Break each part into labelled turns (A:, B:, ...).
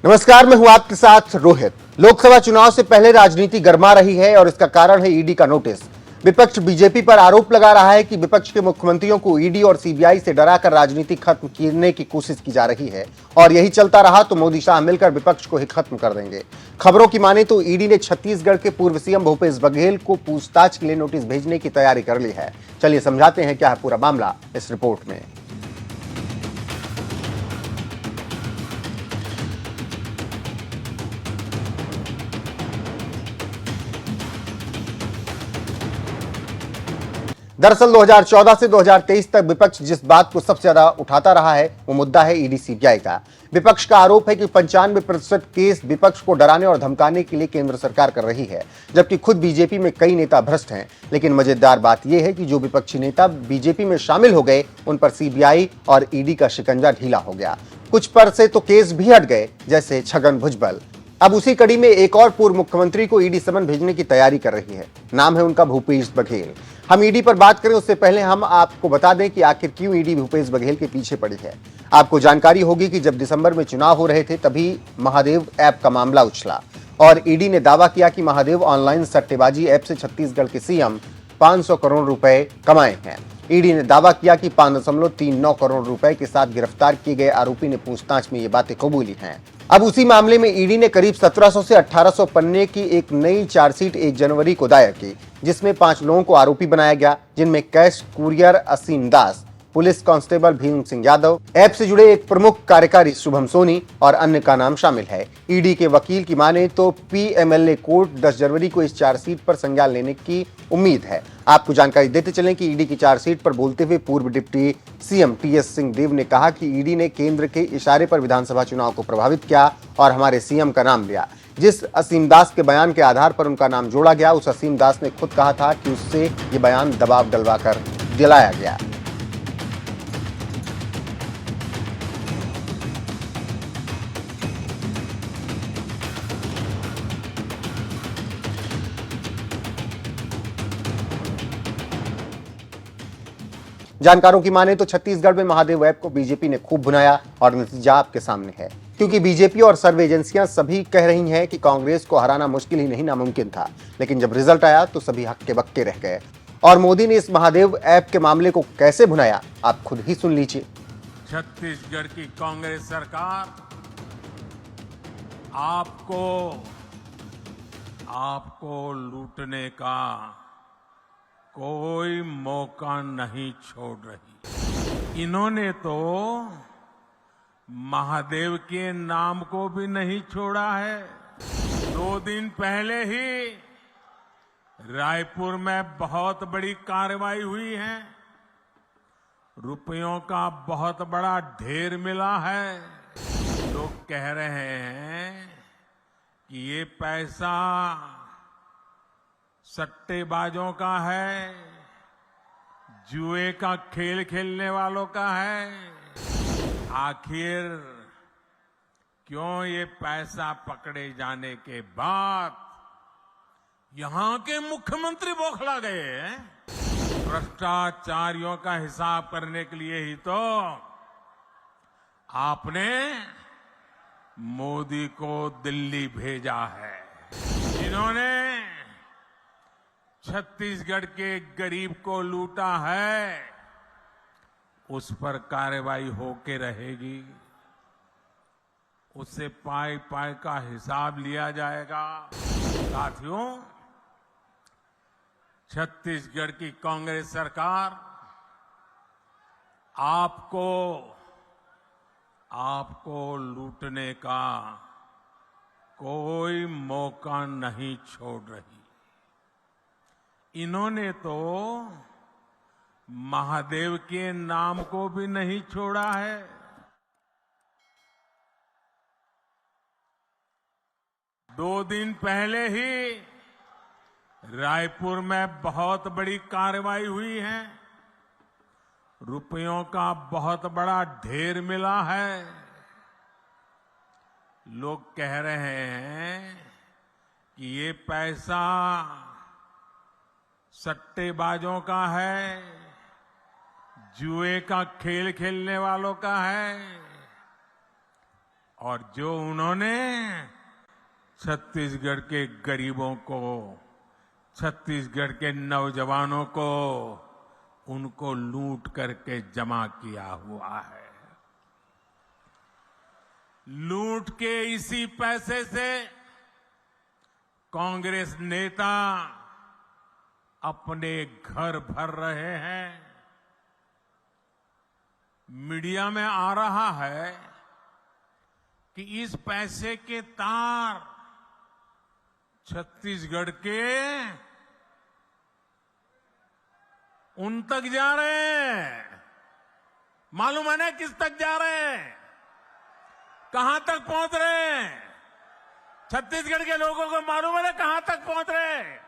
A: नमस्कार, मैं हूं आपके साथ रोहित। लोकसभा चुनाव से पहले राजनीति गर्मा रही है और इसका कारण है ईडी का नोटिस। विपक्ष बीजेपी पर आरोप लगा रहा है कि विपक्ष के मुख्यमंत्रियों को ईडी और सीबीआई से डराकर राजनीति खत्म करने की कोशिश की जा रही है और यही चलता रहा तो मोदी शाह मिलकर विपक्ष को ही खत्म कर देंगे। खबरों की माने तो ईडी ने छत्तीसगढ़ के पूर्व सीएम भूपेश बघेल को पूछताछ के लिए नोटिस भेजने की तैयारी कर ली है। चलिए समझाते हैं क्या है पूरा मामला इस रिपोर्ट में। दरअसल 2014 से 2023 तक विपक्ष जिस बात को सबसे ज्यादा उठाता रहा है वो मुद्दा है ईडी सीबीआई का। विपक्ष का आरोप है कि 95% केस विपक्ष को डराने और धमकाने के लिए केंद्र सरकार कर रही है, जबकि खुद बीजेपी में कई नेता भ्रष्ट हैं। लेकिन मजेदार बात यह है कि जो विपक्षी नेता बीजेपी में शामिल हो गए उन पर सीबीआई और ईडी का शिकंजा ढीला हो गया। कुछ पर से तो केस भी हट गए, जैसे छगन भुजबल। अब उसी कड़ी में एक और पूर्व मुख्यमंत्री को ईडी समन भेजने की तैयारी कर रही है। नाम है उनका भूपेश बघेल। हम ईडी पर बात करें उससे पहले हम आपको बता दें कि आखिर क्यों ईडी भूपेश बघेल के पीछे पड़ी है। आपको जानकारी होगी कि जब दिसंबर में चुनाव हो रहे थे तभी महादेव ऐप का मामला उछला और ईडी ने दावा किया कि महादेव ऑनलाइन सट्टेबाजी ऐप से छत्तीसगढ़ के सीएम 500 करोड़ रुपए कमाए हैं। ईडी ने दावा किया कि 5.39 करोड़ रुपए के साथ गिरफ्तार किए गए आरोपी ने पूछताछ में ये बातें कबूली हैं। अब उसी मामले में ईडी ने करीब 1700 से 1800 पन्ने की एक नई चार्जशीट 1 जनवरी को दायर की, जिसमें 5 लोगों को आरोपी बनाया गया, जिनमें cash courier Asim Das, police constable Bhim Singh Yadav, app से जुड़े एक प्रमुख कार्यकारी शुभम सोनी और अन्य का नाम शामिल है। ईडी के वकील की माने तो पीएमएलए कोर्ट 10 जनवरी को इस चार्जशीट पर संज्ञान लेने की उम्मीद है। आपको जानकारी देते चलें कि ईडी की चार्जशीट पर बोलते हुए पूर्व डिप्टी सीएम टीएस सिंहदेव ने कहा कि ईडी ने केंद्र के इशारे पर विधानसभा चुनाव को प्रभावित किया और हमारे सीएम का नाम लिया। जिस असीम दास के बयान के आधार पर उनका नाम जोड़ा गया, उस असीम दास ने खुद कहा था कि उससे ये बयान दबाव डलवाकर दिलाया गया। जानकारों की माने तो छत्तीसगढ़ में महादेव ऐप को बीजेपी ने खूब भुनाया और नतीजा आपके सामने है। क्योंकि बीजेपी और सर्वे एजेंसियां सभी कह रही हैं कि कांग्रेस को हराना मुश्किल ही नहीं नामुमकिन था, लेकिन जब रिजल्ट आया तो सभी हक्के बक्के रह गए। और मोदी ने इस महादेव ऐप के मामले को कैसे भुनाया, आप खुद ही सुन लीजिए।
B: छत्तीसगढ़ की कांग्रेस सरकार आपको लूटने का कोई मौका नहीं छोड़ रही। इन्होंने तो महादेव के नाम को भी नहीं छोड़ा है। 2 दिन पहले ही रायपुर में बहुत बड़ी कार्रवाई हुई है। रुपयों का बहुत बड़ा ढेर मिला है। लोग कह रहे हैं कि ये पैसा सट्टेबाजों का है, जुए का खेल खेलने वालों का है। आखिर क्यों ये पैसा पकड़े जाने के बाद यहां के मुख्यमंत्री बौखला गए हैं? भ्रष्टाचारियों का हिसाब करने के लिए ही तो आपने मोदी को दिल्ली भेजा है, जिन्होंने छत्तीसगढ़ के गरीब को लूटा है। उस पर कार्रवाई होके रहेगी, उससे पाई पाई का हिसाब लिया जाएगा। साथियों, छत्तीसगढ़ की कांग्रेस सरकार आपको लूटने का कोई मौका नहीं छोड़ रही। इन्होंने तो महादेव के नाम को भी नहीं छोड़ा है। दो दिन पहले ही रायपुर में बहुत बड़ी कार्रवाई हुई है। रुपयों का बहुत बड़ा ढेर मिला है। लोग कह रहे हैं कि ये पैसा सट्टेबाजों का है, जुए का खेल खेलने वालों का है। और जो उन्होंने छत्तीसगढ़ के गरीबों को, छत्तीसगढ़ के नौजवानों को, उनको लूट करके जमा किया हुआ है। लूट के इसी पैसे से कांग्रेस नेता अपने घर भर रहे हैं। मीडिया में आ रहा है कि इस पैसे के तार छत्तीसगढ़ के उन तक जा रहे हैं। मालूम है ना किस तक जा रहे हैं, कहां तक पहुंच रहे हैं? छत्तीसगढ़ के लोगों को मालूम है ना कहां तक पहुंच रहे हैं?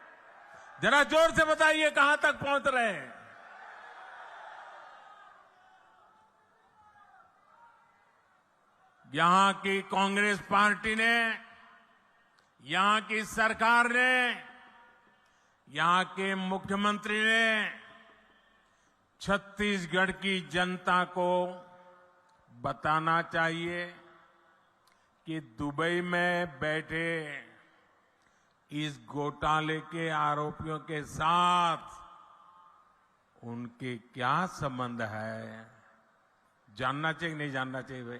B: जरा जोर से बताइए कहां तक पहुंच रहे हैं। यहां की कांग्रेस पार्टी ने, यहां की सरकार ने, यहां के मुख्यमंत्री ने छत्तीसगढ़ की जनता को बताना चाहिए कि दुबई में बैठे इस घोटाले के आरोपियों के साथ उनके क्या संबंध है। जानना चाहिए नहीं जानना चाहिए भाई?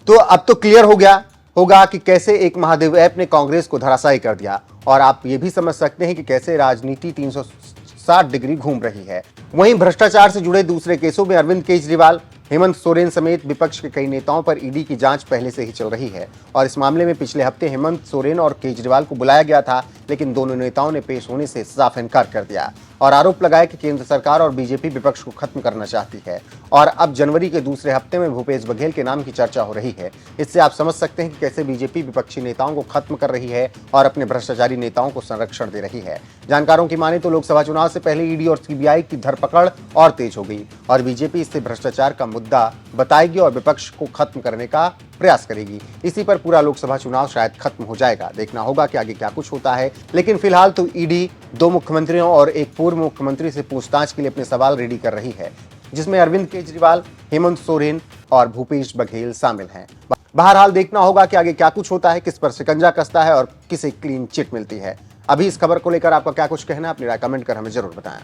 A: तो अब तो क्लियर हो गया होगा कि कैसे एक महादेव ऐप ने कांग्रेस को धराशायी कर दिया, और आप ये भी समझ सकते हैं कि कैसे राजनीति 360 डिग्री घूम रही है। वहीं भ्रष्टाचार से जुड़े दूसरे केसों में अरविंद केजरीवाल, हेमंत सोरेन समेत विपक्ष के कई नेताओं पर ईडी की जांच पहले से ही चल रही है, और इस मामले में पिछले हफ्ते हेमंत सोरेन और केजरीवाल को बुलाया गया था, लेकिन दोनों नेताओं ने पेश होने से साफ इनकार कर दिया और आरोप लगाया कि केंद्र सरकार और बीजेपी विपक्ष को खत्म करना चाहती है। और अब जनवरी के दूसरे हफ्ते में भूपेश बघेल के नाम की चर्चा हो रही है। इससे आप समझ सकते हैं कि कैसे बीजेपी विपक्षी नेताओं को खत्म कर रही है और अपने भ्रष्टाचारी नेताओं को संरक्षण दे रही है। जानकारों की माने तो लोकसभा चुनाव से पहले ईडी और सीबीआई की धरपकड़ और तेज हो गई, और बीजेपी इससे भ्रष्टाचार का मुद्दा बताएगी और विपक्ष को खत्म करने का प्रयास करेगी। इसी पर पूरा लोकसभा चुनाव शायद खत्म हो जाएगा। देखना होगा कि आगे क्या कुछ होता है, लेकिन फिलहाल तो ईडी 2 मुख्यमंत्रियों और एक पूर्व मुख्यमंत्री से पूछताछ के लिए अपने सवाल रेडी कर रही है, जिसमें अरविंद केजरीवाल, हेमंत सोरेन और भूपेश बघेल शामिल हैं। बहरहाल देखना होगा कि आगे क्या कुछ होता है, किस पर शिकंजा कसता है और किसे क्लीन चिट मिलती है। अभी इस खबर को लेकर आपका क्या कुछ कहना है, अपनी राय कमेंट कर हमें जरूर बताएं।